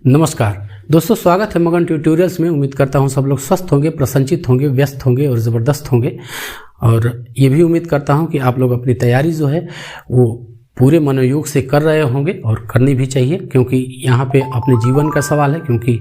नमस्कार दोस्तों, स्वागत है मगन ट्यूटोरियल्स में। उम्मीद करता हूं सब लोग स्वस्थ होंगे, प्रसन्नचित होंगे, व्यस्त होंगे और ज़बरदस्त होंगे। और ये भी उम्मीद करता हूं कि आप लोग अपनी तैयारी जो है वो पूरे मनोयोग से कर रहे होंगे और करनी भी चाहिए, क्योंकि यहाँ पे अपने जीवन का सवाल है। क्योंकि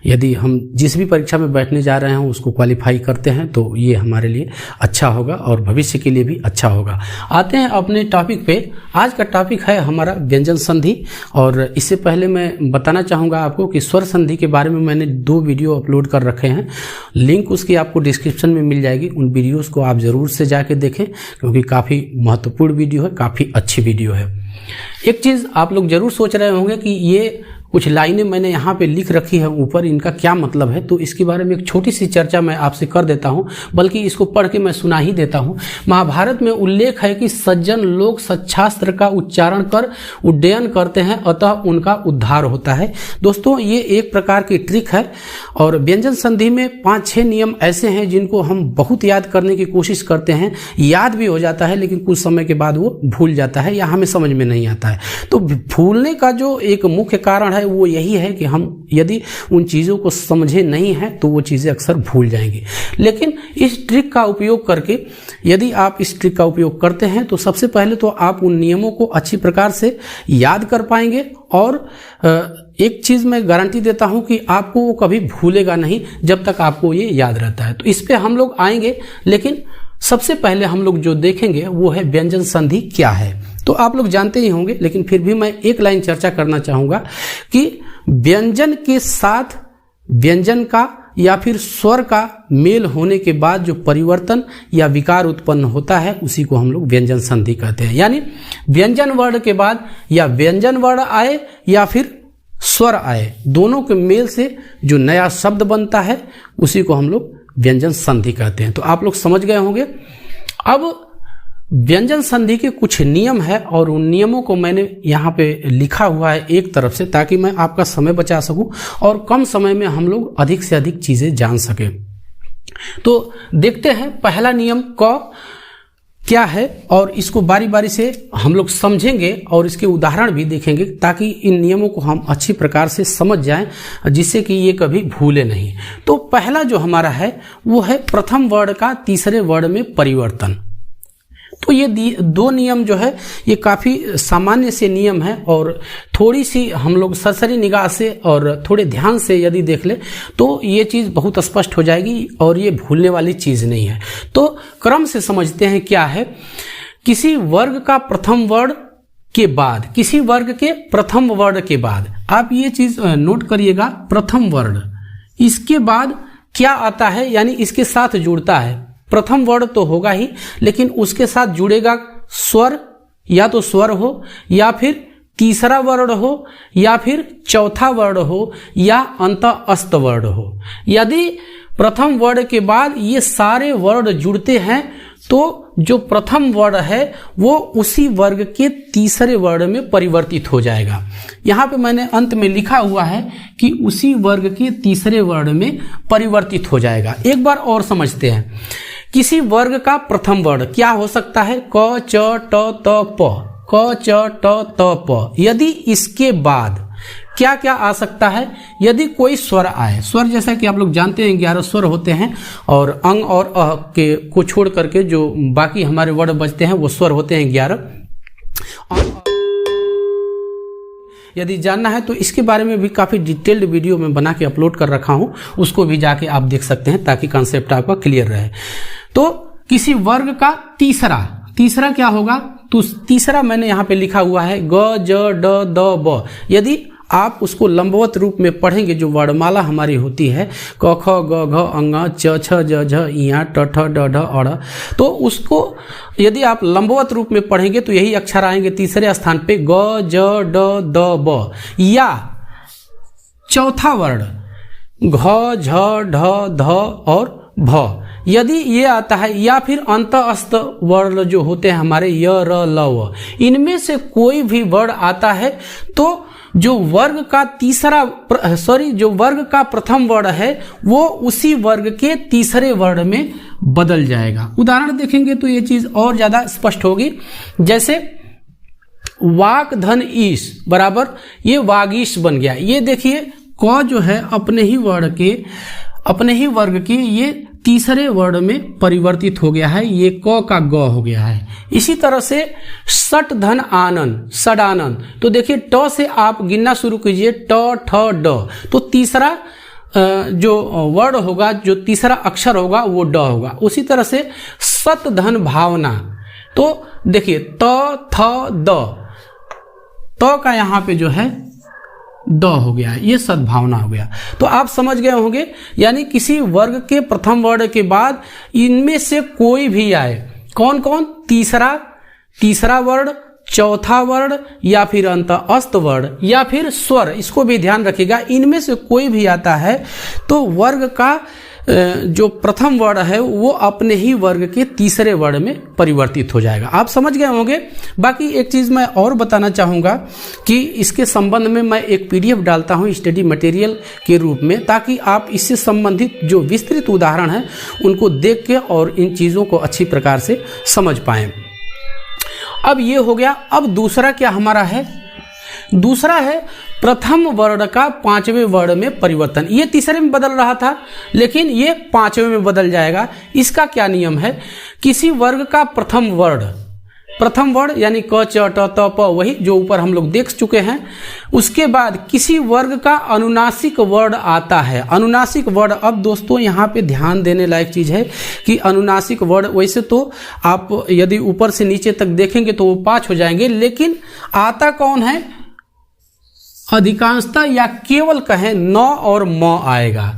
यदि हम जिस भी परीक्षा में बैठने जा रहे हैं उसको क्वालिफाई करते हैं तो ये हमारे लिए अच्छा होगा और भविष्य के लिए भी अच्छा होगा। आते हैं अपने टॉपिक पे। आज का टॉपिक है हमारा व्यंजन संधि। और इससे पहले मैं बताना चाहूँगा आपको कि स्वर संधि के बारे में मैंने 2 वीडियो अपलोड कर रखे हैं। लिंक उसकी आपको डिस्क्रिप्शन में मिल जाएगी। उन वीडियोज़ को आप ज़रूर से जाके देखें, क्योंकि काफ़ी महत्वपूर्ण वीडियो है, काफ़ी अच्छी वीडियो है। एक चीज आप लोग जरूर सोच रहे होंगे कि ये कुछ लाइनें मैंने यहाँ पे लिख रखी है ऊपर, इनका क्या मतलब है। तो इसके बारे में एक छोटी सी चर्चा मैं आपसे कर देता हूँ, बल्कि इसको पढ़ के मैं सुना ही देता हूँ। महाभारत में उल्लेख है कि सज्जन लोग सच्छास्त्र का उच्चारण कर उड्डयन करते हैं, अतः उनका उद्धार होता है। दोस्तों, ये एक प्रकार की ट्रिक है। और व्यंजन संधि में 5-6 नियम ऐसे हैं जिनको हम बहुत याद करने की कोशिश करते हैं। याद भी हो जाता है, लेकिन कुछ समय के बाद वो भूल जाता है या हमें समझ में नहीं आता है। तो भूलने का जो एक मुख्य कारण है वो यही है कि हम यदि उन चीज़ों को समझे नहीं हैं तो वो चीज़ें अक्सर भूल जाएंगी। लेकिन इस ट्रिक का उपयोग करके, यदि आप इस ट्रिक का उपयोग करते हैं तो सबसे पहले तो आप उन नियमों को अच्छी प्रकार से याद कर पाएंगे। और एक चीज़ मैं गारंटी देता हूं कि आपको वो कभी भूलेगा नहीं जब तक आपको ये याद रहता है। तो इस पे हम लोग आएंगे, लेकिन सबसे पहले हम लोग जो देखेंगे वो है व्यंजन संधि क्या है। तो आप लोग जानते ही होंगे, लेकिन फिर भी मैं एक लाइन चर्चा करना चाहूंगा कि व्यंजन के साथ व्यंजन का या फिर स्वर का मेल होने के बाद जो परिवर्तन या विकार उत्पन्न होता है उसी को हम लोग व्यंजन संधि कहते हैं। यानी व्यंजन वर्ण के बाद या व्यंजन वर्ण आए या फिर स्वर आए, दोनों के मेल से जो नया शब्द बनता है उसी को हम लोग व्यंजन संधि कहते हैं। तो आप लोग समझ गए होंगे। अब व्यंजन संधि के कुछ नियम है और उन नियमों को मैंने यहाँ पे लिखा हुआ है एक तरफ से, ताकि मैं आपका समय बचा सकूं और कम समय में हम लोग अधिक से अधिक चीजें जान सकें। तो देखते हैं पहला नियम क क्या है, और इसको बारी बारी से हम लोग समझेंगे और इसके उदाहरण भी देखेंगे, ताकि इन नियमों को हम अच्छी प्रकार से समझ जाएं, जिससे कि ये कभी भूले नहीं। तो पहला जो हमारा है वो है प्रथम वर्ण का तीसरे वर्ण में परिवर्तन। तो ये 2 नियम जो है ये काफ़ी सामान्य से नियम है, और थोड़ी सी हम लोग सरसरी निगाह से और थोड़े ध्यान से यदि देख ले तो ये चीज़ बहुत स्पष्ट हो जाएगी और ये भूलने वाली चीज़ नहीं है। तो क्रम से समझते हैं क्या है। किसी वर्ग का प्रथम वर्ण के बाद, किसी वर्ग के प्रथम वर्ण के बाद, आप ये चीज़ नोट करिएगा, प्रथम वर्ण, इसके बाद क्या आता है, यानी इसके साथ जुड़ता है। प्रथम वर्ण तो होगा ही, लेकिन उसके साथ जुड़ेगा स्वर, या तो स्वर हो या फिर तीसरा वर्ण हो या फिर चौथा वर्ण हो या अंत-अस्त वर्ण हो। यदि प्रथम वर्ण के बाद ये सारे वर्ण जुड़ते हैं तो जो प्रथम वर्ण है वो उसी वर्ग के तीसरे वर्ण में परिवर्तित हो जाएगा। यहाँ पे मैंने अंत में लिखा हुआ है कि उसी वर्ग के तीसरे वर्ण में परिवर्तित हो जाएगा। एक बार और समझते हैं। किसी वर्ग का प्रथम वर्ण क्या हो सकता है? क, च, ट, त, प। क, च, ट, त, प। यदि इसके बाद क्या क्या आ सकता है? यदि कोई स्वर आए, स्वर जैसा कि आप लोग जानते हैं 11 स्वर होते हैं, और अंग और अ के को छोड़ करके जो बाकी हमारे वर्ण बचते हैं वो स्वर होते हैं 11। यदि जानना है तो इसके बारे में भी काफ़ी डिटेल्ड वीडियो में बना के अपलोड कर रखा हूँ, उसको भी जाके आप देख सकते हैं, ताकि कॉन्सेप्ट आपका क्लियर रहे। तो किसी वर्ग का तीसरा क्या होगा? तो तीसरा मैंने यहाँ पे लिखा हुआ है ग, ज, ड, द, ब। यदि आप उसको लंबवत रूप में पढ़ेंगे, जो वर्णमाला हमारी होती है क, ख, ग, घ, अंग, च, छ, ज, झ, इया, ट, ठ, ड, ढ, अड़, तो उसको यदि आप लंबवत रूप में पढ़ेंगे तो यही अक्षर आएंगे तीसरे स्थान पे, ग, ज, ड, द, ब। या चौथा वर्ण घ, झ, ढ, ध और भ, यदि ये आता है, या फिर अंत-अस्त वर्ण जो होते हैं हमारे य, र, ल, व, इनमें से कोई भी वर्ण आता है तो जो वर्ग का प्रथम वर्ण है वो उसी वर्ग के तीसरे वर्ण में बदल जाएगा। उदाहरण देखेंगे तो ये चीज और ज्यादा स्पष्ट होगी। जैसे वाक धन ईश बराबर ये वागीश बन गया। ये देखिए क जो है अपने ही वर्ग के ये तीसरे वर्ण में परिवर्तित हो गया है, ये क का ग हो गया है। इसी तरह से सट धन आनन, सडानन, तो देखिए ट से आप गिनना शुरू कीजिए, ट ठ ड, तो तीसरा जो वर्ड होगा, जो तीसरा अक्षर होगा वो ड होगा। उसी तरह से सत धन भावना, तो देखिए त थ द, त का यहाँ पे जो है ड हो गया है, ये सद्भावना हो गया। तो आप समझ गए होंगे, यानी किसी वर्ग के प्रथम वर्ण के बाद इनमें से कोई भी आए, कौन कौन, तीसरा वर्ण, चौथा वर्ण, या फिर अंतःस्थ वर्ण, या फिर स्वर, इसको भी ध्यान रखिएगा, इनमें से कोई भी आता है तो वर्ग का जो प्रथम वर्ण है वो अपने ही वर्ग के तीसरे वर्ण में परिवर्तित हो जाएगा। आप समझ गए होंगे। बाकी एक चीज़ मैं और बताना चाहूँगा कि इसके संबंध में मैं एक पीडीएफ डालता हूँ स्टडी मटेरियल के रूप में, ताकि आप इससे संबंधित जो विस्तृत उदाहरण हैं उनको देख के और इन चीज़ों को अच्छी प्रकार से समझ पाएँ। अब ये हो गया। अब दूसरा क्या हमारा है, दूसरा है प्रथम वर्ण का पांचवें वर्ण में परिवर्तन। ये तीसरे में बदल रहा था लेकिन ये पांचवें में बदल जाएगा। इसका क्या नियम है, किसी वर्ग का प्रथम वर्ण यानी क च ट त प, वही जो ऊपर हम लोग देख चुके हैं, उसके बाद किसी वर्ग का अनुनासिक वर्ण आता है। अनुनासिक वर्ण, अब दोस्तों यहाँ पे ध्यान देने लायक चीज है कि अनुनासिक वर्ण वैसे तो आप यदि ऊपर से नीचे तक देखेंगे तो वो 5 हो जाएंगे, लेकिन आता कौन है, अधिकांशतः या केवल कहें न और म आएगा।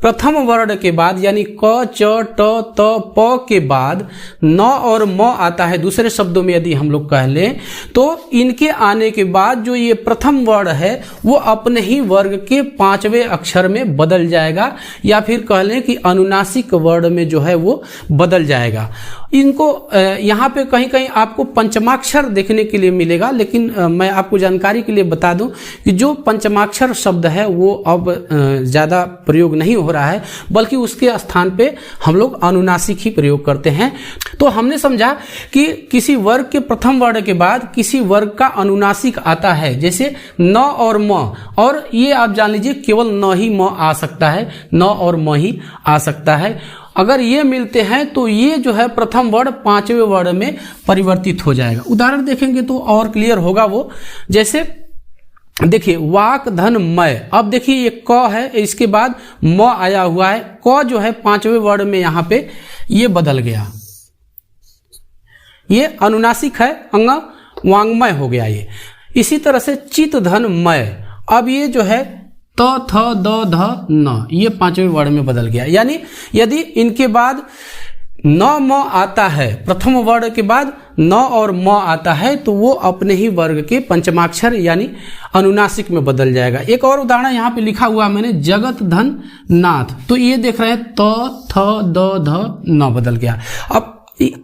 प्रथम वर्ण के बाद यानी क च ट त प के बाद न और म आता है। दूसरे शब्दों में यदि हम लोग कह लें तो इनके आने के बाद जो ये प्रथम वर्ण है वो अपने ही वर्ग के पांचवें अक्षर में बदल जाएगा, या फिर कह लें कि अनुनासिक वर्ण में जो है वो बदल जाएगा। इनको यहाँ पे कहीं कहीं आपको पंचमाक्षर देखने के लिए मिलेगा, लेकिन मैं आपको जानकारी के लिए बता दूं कि जो पंचमाक्षर शब्द है वो अब ज़्यादा प्रयोग नहीं हो रहा है, बल्कि उसके स्थान पे हम लोग अनुनासिक ही प्रयोग करते हैं। तो हमने समझा कि किसी वर्ग के प्रथम वर्ण के बाद किसी वर्ग का अनुनासिक आता है, जैसे न और म, और ये आप जान लीजिए केवल न ही म आ सकता है, न और म ही आ सकता है। अगर ये मिलते हैं तो ये जो है प्रथम वर्ण पांचवें वर्ण में परिवर्तित हो जाएगा। उदाहरण देखेंगे तो और क्लियर होगा वो। जैसे देखिए वाक धन मय, अब देखिए ये क है, इसके बाद म आया हुआ है, क जो है पांचवें वर्ण में यहाँ पे ये बदल गया, ये अनुनासिक है, अंग वांग्मय हो गया ये। इसी तरह से चित धन मय, अब ये जो है त थ द ध न, ये पांचवें वर्ण में बदल गया। यानी यदि इनके बाद न म आता है, प्रथम वर्ण के बाद न और म आता है, तो वो अपने ही वर्ग के पंचमाक्षर यानी अनुनासिक में बदल जाएगा। एक और उदाहरण यहाँ पे लिखा हुआ मैंने, जगत धन नाथ, तो ये देख रहे हैं त थ द ध न बदल गया। अब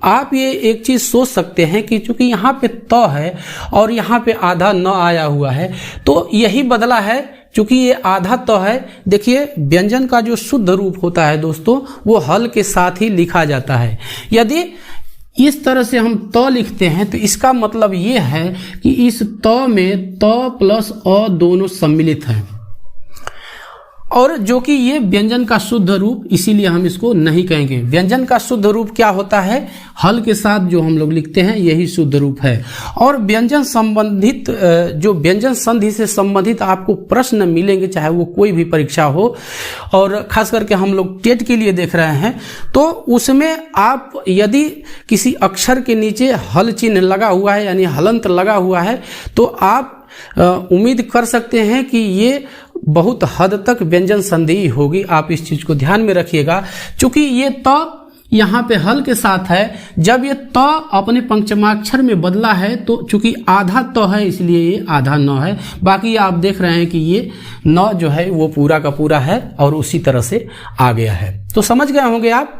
आप ये एक चीज सोच सकते हैं कि चूंकि यहाँ पे त है और यहाँ पे आधा न आया हुआ है, तो यही बदला है। चूंकि ये आधा त है, देखिए व्यंजन का जो शुद्ध रूप होता है दोस्तों वो हल के साथ ही लिखा जाता है। यदि इस तरह से हम त लिखते हैं तो इसका मतलब ये है कि इस त में त प्लस अ दोनों सम्मिलित हैं, और जो कि ये व्यंजन का शुद्ध रूप, इसीलिए हम इसको नहीं कहेंगे। व्यंजन का शुद्ध रूप क्या होता है, हल के साथ जो हम लोग लिखते हैं यही शुद्ध रूप है। और व्यंजन संबंधित जो व्यंजन संधि से संबंधित आपको प्रश्न मिलेंगे, चाहे वो कोई भी परीक्षा हो, और खास करके हम लोग टेट के लिए देख रहे हैं, तो उसमें आप यदि किसी अक्षर के नीचे हल चिन्ह लगा हुआ है यानी हलंत लगा हुआ है, तो आप उम्मीद कर सकते हैं कि ये बहुत हद तक व्यंजन संधि होगी। आप इस चीज को ध्यान में रखिएगा। चूंकि ये त यहाँ पे हल के साथ है, जब ये त अपने पंचमाक्षर में बदला है तो चूंकि आधा त है इसलिए ये आधा न है। बाकी आप देख रहे हैं कि ये न जो है वो पूरा का पूरा है और उसी तरह से आ गया है। तो समझ गए होंगे आप।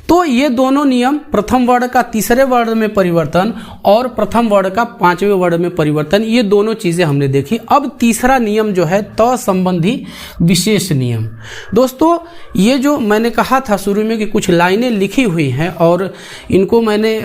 तो ये दोनों नियम, प्रथम वर्ण का तीसरे वर्ण में परिवर्तन और प्रथम वर्ण का पांचवें वर्ण में परिवर्तन, ये दोनों चीजें हमने देखी। अब तीसरा नियम जो है त संबंधी विशेष नियम। दोस्तों ये जो मैंने कहा था शुरू में कि कुछ लाइनें लिखी हुई हैं और इनको मैंने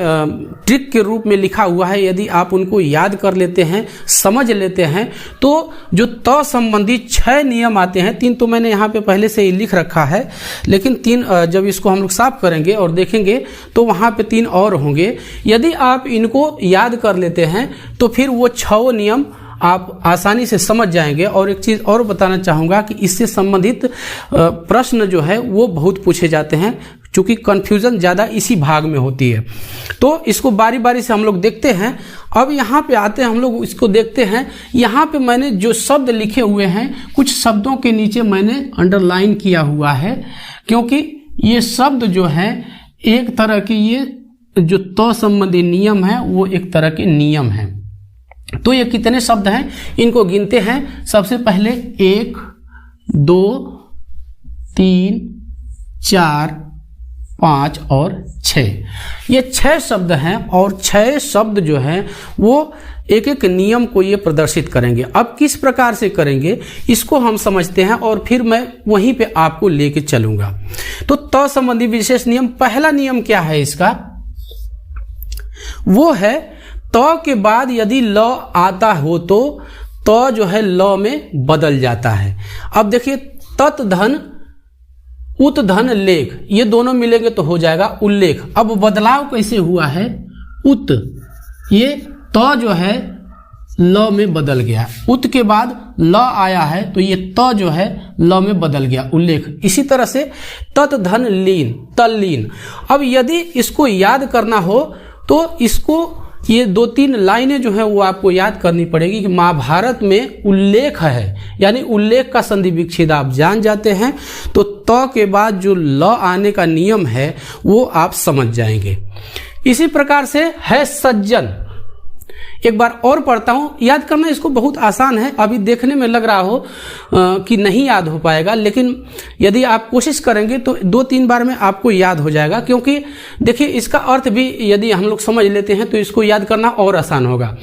ट्रिक के रूप में लिखा हुआ है, यदि आप उनको याद कर लेते हैं, समझ लेते हैं, तो जो त संबंधी 6 नियम आते हैं, 3 तो मैंने यहाँ पे पहले से ही लिख रखा है, लेकिन 3 जब इसको हम लोग साफ करेंगे और देखेंगे तो वहाँ पे 3 और होंगे। यदि आप इनको याद कर लेते हैं तो फिर वो 6 नियम आप आसानी से समझ जाएंगे। और एक चीज़ और बताना चाहूँगा कि इससे संबंधित प्रश्न जो है वो बहुत पूछे जाते हैं, चूँकि कन्फ्यूज़न ज़्यादा इसी भाग में होती है। तो इसको बारी बारी से हम लोग देखते हैं। अब यहाँ पे आते हैं, हम लोग इसको देखते हैं। यहाँ पे मैंने जो शब्द लिखे हुए हैं, कुछ शब्दों के नीचे मैंने अंडरलाइन किया हुआ है, क्योंकि ये शब्द जो है एक तरह की, ये जो त संबंधी नियम है वो एक तरह के नियम हैं। तो ये कितने शब्द हैं इनको गिनते हैं। सबसे पहले 1 2 3 4 5 और 6, ये 6 शब्द हैं और 6 शब्द जो हैं वो एक एक नियम को ये प्रदर्शित करेंगे। अब किस प्रकार से करेंगे इसको हम समझते हैं और फिर मैं वहीं पे आपको लेके चलूंगा। तो त संबंधी विशेष नियम, पहला नियम क्या है इसका, वो है त के बाद यदि ल आता हो तो त जो है ल में बदल जाता है। अब देखिए तत् धन उत धन लेख, ये दोनों मिलेंगे तो हो जाएगा उल्लेख। अब बदलाव कैसे हुआ है, उत, ये त जो है ल में बदल गया, उत के बाद ल आया है तो ये त जो है ल में बदल गया, उल्लेख। इसी तरह से तत् धन लीन, तल्लीन। अब यदि इसको याद करना हो तो इसको, ये 2-3 लाइनें जो है वो आपको याद करनी पड़ेगी कि महाभारत में उल्लेख है, यानी उल्लेख का संधि विच्छेद आप जान जाते हैं तो त के बाद जो ल आने का नियम है वो आप समझ जाएंगे। इसी प्रकार से है सज्जन, एक बार और पढ़ता हूं, याद करना इसको बहुत आसान है। अभी देखने में लग रहा हो कि नहीं याद हो पाएगा, लेकिन यदि आप कोशिश करेंगे तो 2-3 बार में आपको याद हो जाएगा। क्योंकि देखिए इसका अर्थ भी यदि हम लोग समझ लेते हैं तो इसको याद करना और आसान होगा।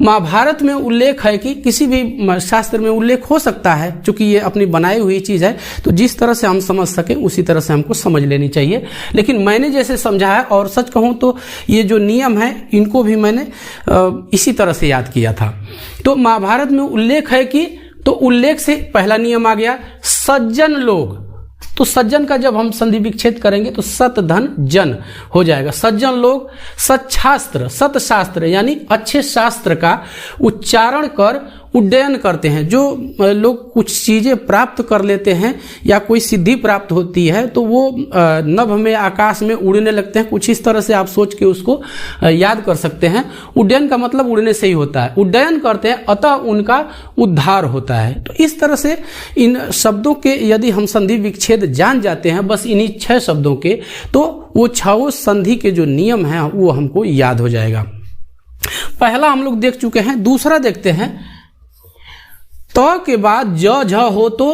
महाभारत में उल्लेख है कि किसी भी शास्त्र में उल्लेख हो सकता है, चूंकि ये अपनी बनाई हुई चीज है तो जिस तरह से हम समझ सके उसी तरह से हमको समझ लेनी चाहिए। लेकिन मैंने जैसे समझा है, और सच कहूं तो ये जो नियम है इनको भी मैंने इसी तरह से याद किया था। तो महाभारत में उल्लेख है कि, तो उल्लेख से पहला नियम आ गया सज्जन लोग। तो सज्जन का जब हम संधि विच्छेद करेंगे तो सत धन जन हो जाएगा। सज्जन लोग सच्छास्त्र, सतशास्त्र यानी अच्छे शास्त्र का उच्चारण कर उड्डयन करते हैं। जो लोग कुछ चीजें प्राप्त कर लेते हैं या कोई सिद्धि प्राप्त होती है तो वो नभ में, आकाश में उड़ने लगते हैं। कुछ इस तरह से आप सोच के उसको याद कर सकते हैं। उड्डयन का मतलब उड़ने से ही होता है, उड्डयन करते हैं अतः उनका उद्धार होता है। तो इस तरह से इन शब्दों के यदि हम संधि विच्छेद जान जाते हैं बस इन्हीं 6 शब्दों के, तो वो 6 संधि के जो नियम हैं वो हमको याद हो जाएगा। पहला हम लोग देख चुके हैं। दूसरा देखते हैं, त के बाद ज झ हो तो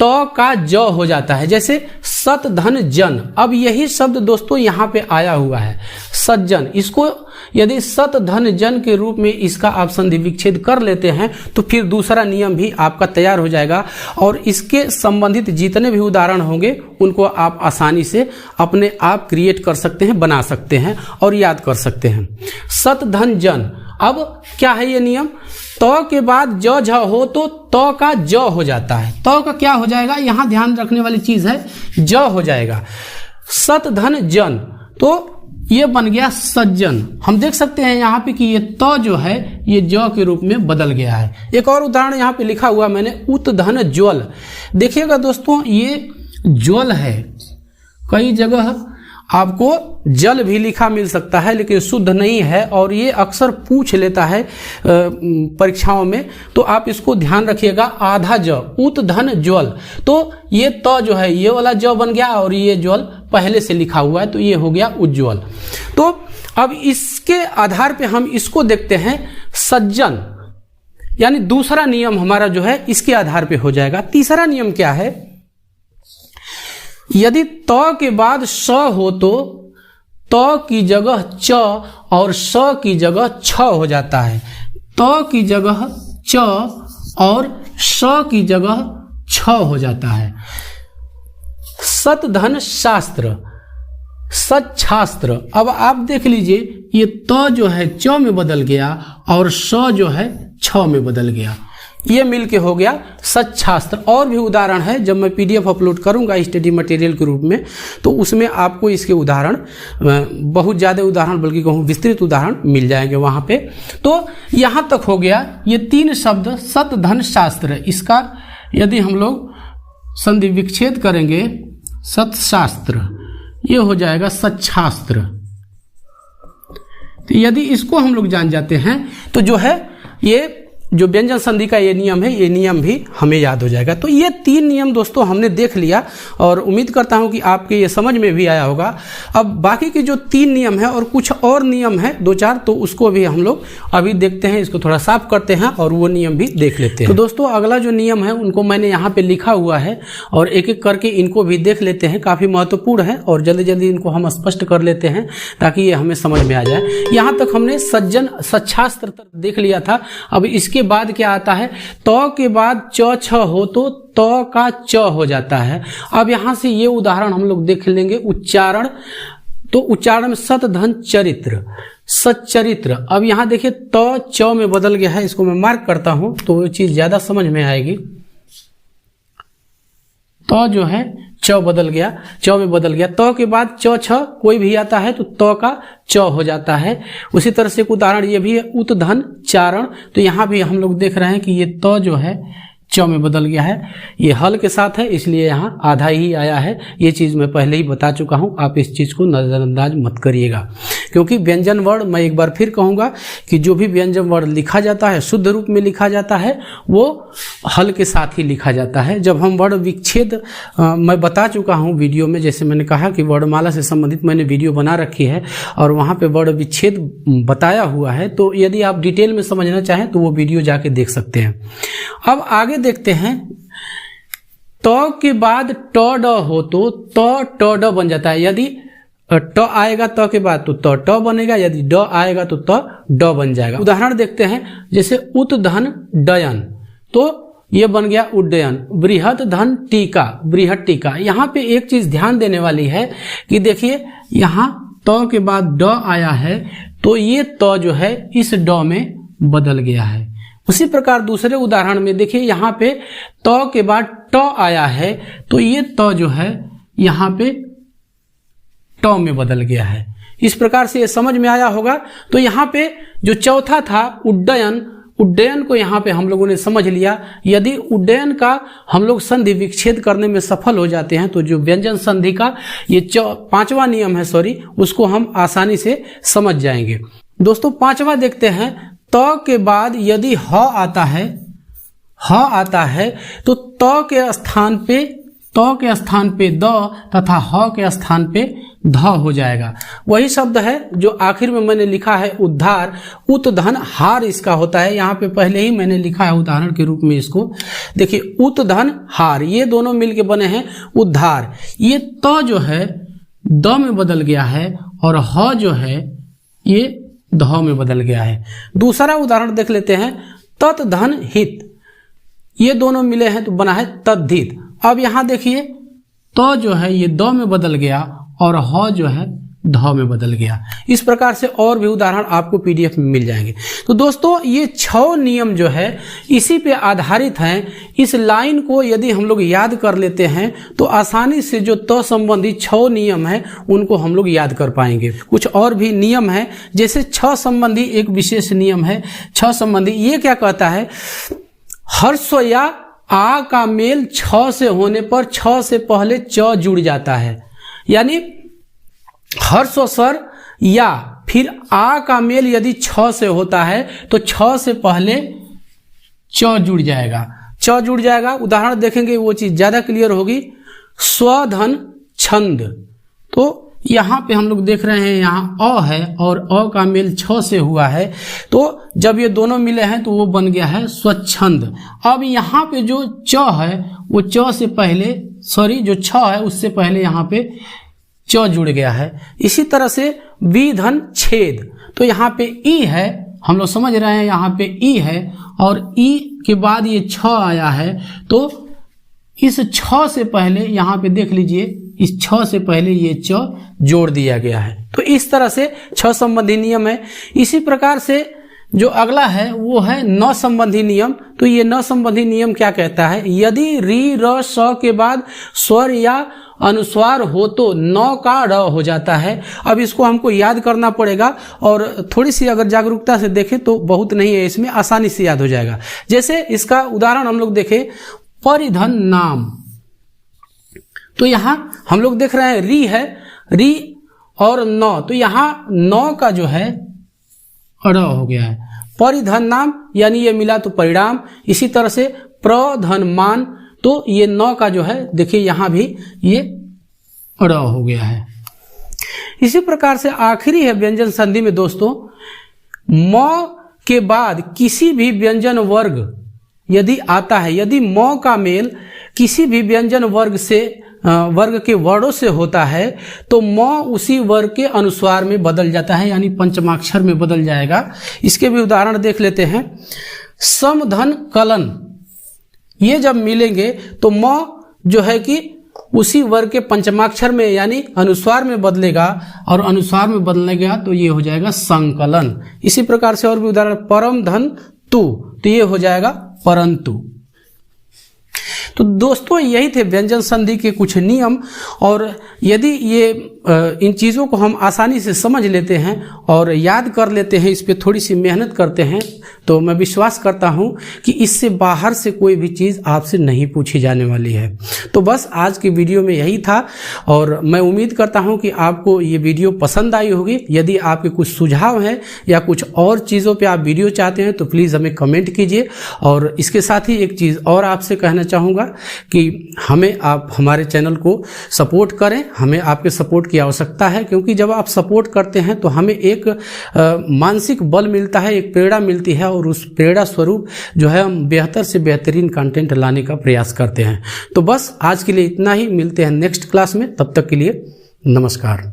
त का ज हो जाता है, जैसे सत धन जन। अब यही शब्द दोस्तों यहाँ पे आया हुआ है सज्जन। इसको यदि सत धन जन के रूप में इसका आप संधि विच्छेद कर लेते हैं तो फिर दूसरा नियम भी आपका तैयार हो जाएगा और इसके संबंधित जितने भी उदाहरण होंगे उनको आप आसानी से अपने आप क्रिएट कर सकते हैं, बना सकते हैं और याद कर सकते हैं। सत धन जन, अब क्या है ये नियम, त के बाद ज झ हो तो त का ज हो जाता है। त का क्या हो जाएगा, यहां ध्यान रखने वाली चीज है, ज हो जाएगा। सत धन जन, तो ये बन गया सज्जन। हम देख सकते हैं यहाँ पे कि ये त जो है ये ज के रूप में बदल गया है। एक और उदाहरण यहाँ पे लिखा हुआ मैंने, उत धन ज्वल। देखिएगा दोस्तों ये ज्वल है, कई जगह आपको जल भी लिखा मिल सकता है लेकिन शुद्ध नहीं है और ये अक्सर पूछ लेता है परीक्षाओं में, तो आप इसको ध्यान रखिएगा। आधा ज, उत धन ज्वल, तो ये त जो है ये वाला ज बन गया और ये ज्वल पहले से लिखा हुआ है तो ये हो गया उज्ज्वल। तो अब इसके आधार पे हम इसको देखते हैं सज्जन, यानी दूसरा नियम हमारा जो है इसके आधार पे हो जाएगा। तीसरा नियम क्या है, यदि त के बाद स हो तो त की जगह च और स की जगह छ हो जाता है। त की जगह च और स की जगह छ हो जाता है। सत धन शास्त्र, सच्छास्त्र। अब आप देख लीजिए ये त जो है च में बदल गया और स जो है छ में बदल गया, ये मिलके हो गया सच्छास्त्र। और भी उदाहरण है, जब मैं पीडीएफ अपलोड करूंगा स्टडी मटेरियल के रूप में तो उसमें आपको इसके उदाहरण, बहुत ज़्यादा उदाहरण बल्कि कहूँ विस्तृत उदाहरण मिल जाएंगे वहाँ पे। तो यहाँ तक हो गया ये 3 शब्द सत धन शास्त्र। इसका यदि हम लोग संधि विच्छेद करेंगे सत्शास्त्र, ये हो जाएगा सच्छास्त्र। तो यदि इसको हम लोग जान जाते हैं तो जो है ये जो व्यंजन संधि का ये नियम है, ये नियम भी हमें याद हो जाएगा। तो ये 3 नियम दोस्तों हमने देख लिया और उम्मीद करता हूं कि आपके ये समझ में भी आया होगा। अब बाकी के जो 3 नियम है और कुछ और नियम है 2-4, तो उसको भी हम लोग अभी देखते हैं, इसको थोड़ा साफ करते हैं और वो नियम भी देख लेते हैं। तो दोस्तों अगला जो नियम है उनको मैंने यहाँ पे लिखा हुआ है और एक एक करके इनको भी देख लेते हैं। काफ़ी महत्वपूर्ण है और जल्दी जल्दी इनको हम स्पष्ट कर लेते हैं ताकि ये हमें समझ में आ जाए। यहाँ तक हमने सच्छास्त्र देख लिया था। अब इसके बाद क्या आता है, त के बाद च छ हो तो त का च हो जाता है। अब यहां से ये उदाहरण हम लोग देख लेंगे उच्चारण। तो उच्चारण में सत धन चरित्र, सच्चरित्र। अब यहां देखिए त च में बदल गया है, इसको मैं मार्क करता हूं तो ये चीज ज्यादा समझ में आएगी। त जो है च बदल गया, च में बदल गया। त के बाद च छ कोई भी आता है तो त का च हो जाता है। उसी तरह से एक उदाहरण ये भी है उत धन चारण। तो यहाँ भी हम लोग देख रहे हैं कि ये त जो है च में बदल गया है। ये हल के साथ है इसलिए यहाँ आधा ही आया है। ये चीज़ मैं पहले ही बता चुका हूँ, आप इस चीज़ को नज़रअंदाज मत करिएगा। क्योंकि व्यंजन वर्ण, मैं एक बार फिर कहूँगा कि जो भी व्यंजन वर्ण लिखा जाता है, शुद्ध रूप में लिखा जाता है, वो हल के साथ ही लिखा जाता है। जब हम वर्ण विच्छेद, मैं बता चुका हूँ वीडियो में, जैसे मैंने कहा कि वर्णमाला से संबंधित मैंने वीडियो बना रखी है और वहाँ पे वर्ण विच्छेद बताया हुआ है। तो यदि आप डिटेल में समझना चाहें तो वो वीडियो जाके देख सकते हैं। अब आगे देखते हैं, त के बाद ट ड हो तो त ट ड बन जाता है। यदि ट आएगा त के बाद तो त ट बनेगा, यदि ड आएगा तो त ड बन जाएगा। उदाहरण देखते हैं, जैसे उत धन डयन, तो ये बन गया उड्डयन। बृहत धन टीका, बृहत टीका। यहाँ पे एक चीज ध्यान देने वाली है कि देखिए यहाँ त के बाद ड आया है तो ये त जो है इस ड में बदल गया है। उसी प्रकार दूसरे उदाहरण में देखिए यहाँ पे त के बाद ट आया है तो ये त जो है यहाँ पे ट में बदल गया है। इस प्रकार से ये समझ में आया होगा। तो यहाँ पे जो चौथा था उड्डयन, उड्डयन को यहाँ पे हम लोगों ने समझ लिया। यदि उड्डयन का हम लोग संधि विच्छेद करने में सफल हो जाते हैं तो जो व्यंजन संधि का ये 5वां नियम है, उसको हम आसानी से समझ जाएंगे। दोस्तों 5वां देखते हैं, त के बाद यदि ह आता है, ह आता है तो त के स्थान पे द तथा ह के स्थान पे ध हो जाएगा। वही शब्द है जो आखिर में मैंने लिखा है उद्धार, उत धन हार इसका होता है। यहाँ पे पहले ही मैंने लिखा है उदाहरण के रूप में इसको। देखिए उत धन हार, ये दोनों मिलके बने हैं उद्धार। ये त जो है द में बदल गया है और ह जो है ये ध में बदल गया है। दूसरा उदाहरण देख लेते हैं, तत् धन हित, ये दोनों मिले हैं तो बना है तद्धित। अब यहां देखिए त जो है ये द में बदल गया और ह जो है ध में बदल गया। इस प्रकार से और भी उदाहरण आपको पीडीएफ में मिल जाएंगे। तो दोस्तों ये 6 नियम जो है इसी पे आधारित हैं। इस लाइन को यदि हम लोग याद कर लेते हैं तो आसानी से जो त संबंधी 6 नियम है उनको हम लोग याद कर पाएंगे। कुछ और भी नियम है, जैसे 6 संबंधी एक विशेष नियम है। 6 संबंधी ये क्या कहता है, हर्ष या आ का मेल 6 से होने पर 6 से पहले च जुड़ जाता है। यानी हर्ष स्वर या फिर आ का मेल यदि 6 से होता है तो 6 से पहले च जुड़ जाएगा, च जुड़ जाएगा। उदाहरण देखेंगे वो चीज ज्यादा क्लियर होगी। स्वधन छंद, तो यहाँ पे हम लोग देख रहे हैं यहाँ अ है और अ का मेल छ से हुआ है, तो जब ये दोनों मिले हैं तो वो बन गया है स्वच्छंद। अब यहाँ पे जो च है वो च से पहले जो छ है उससे पहले यहाँ पे च जुड़ गया है। इसी तरह से विधन छेद, तो यहाँ पे ई है, हम लोग समझ रहे हैं यहाँ पे ई है और ई के बाद ये छ आया है, तो इस छ से पहले यहाँ पे देख लीजिए, इस छ से पहले ये च जोड़ दिया गया है। तो इस तरह से छ संबंधी नियम है। इसी प्रकार से जो अगला है वो है न संबंधी नियम। तो ये न संबंधी नियम क्या कहता है, यदि री र स के बाद स्वर या अनुस्वार हो तो न का र हो जाता है। अब इसको हमको याद करना पड़ेगा और थोड़ी सी अगर जागरूकता से देखें तो बहुत नहीं है, इसमें आसानी से याद हो जाएगा। जैसे इसका उदाहरण हम लोग देखें, परिधन नाम, तो यहां हम लोग देख रहे हैं री है, री और न, तो यहां न का जो है र हो गया है। परिधन नाम यानी ये मिला तो परिणाम। इसी तरह से प्रधन मान, तो ये न का जो है देखिए यहां भी ये र हो गया है। इसी प्रकार से आखिरी है व्यंजन संधि में दोस्तों, म के बाद किसी भी व्यंजन वर्ग यदि आता है, यदि म का मेल किसी भी व्यंजन वर्ग के वर्णों से होता है तो म उसी वर्ग के अनुस्वार में बदल जाता है, यानी पंचमाक्षर में बदल जाएगा। इसके भी उदाहरण देख लेते हैं। समधन कलन, ये जब मिलेंगे तो म जो है कि उसी वर्ग के पंचमाक्षर में यानी अनुस्वार में बदलेगा और अनुस्वार में बदलेगा तो ये हो जाएगा संकलन। इसी प्रकार से और भी उदाहरण, परम धन तु, तो ये हो जाएगा परंतु। तो दोस्तों यही थे व्यंजन संधि के कुछ नियम, और यदि ये इन चीज़ों को हम आसानी से समझ लेते हैं और याद कर लेते हैं, इस पे थोड़ी सी मेहनत करते हैं, तो मैं विश्वास करता हूं कि इससे बाहर से कोई भी चीज़ आपसे नहीं पूछी जाने वाली है। तो बस आज की वीडियो में यही था और मैं उम्मीद करता हूं कि आपको ये वीडियो पसंद आई होगी। यदि आपके कुछ सुझाव हैं या कुछ और चीज़ों पे आप वीडियो चाहते हैं तो प्लीज़ हमें कमेंट कीजिए। और इसके साथ ही एक चीज़ और आपसे कहना चाहूँगा कि आप हमारे चैनल को सपोर्ट करें। हमें आपके सपोर्ट की आवश्यकता है, क्योंकि जब आप सपोर्ट करते हैं तो हमें एक मानसिक बल मिलता है, एक प्रेरणा मिलती है, और उस प्रेरणा स्वरूप जो है हम बेहतर से बेहतरीन कंटेंट लाने का प्रयास करते हैं। तो बस आज के लिए इतना ही, मिलते हैं नेक्स्ट क्लास में, तब तक के लिए नमस्कार।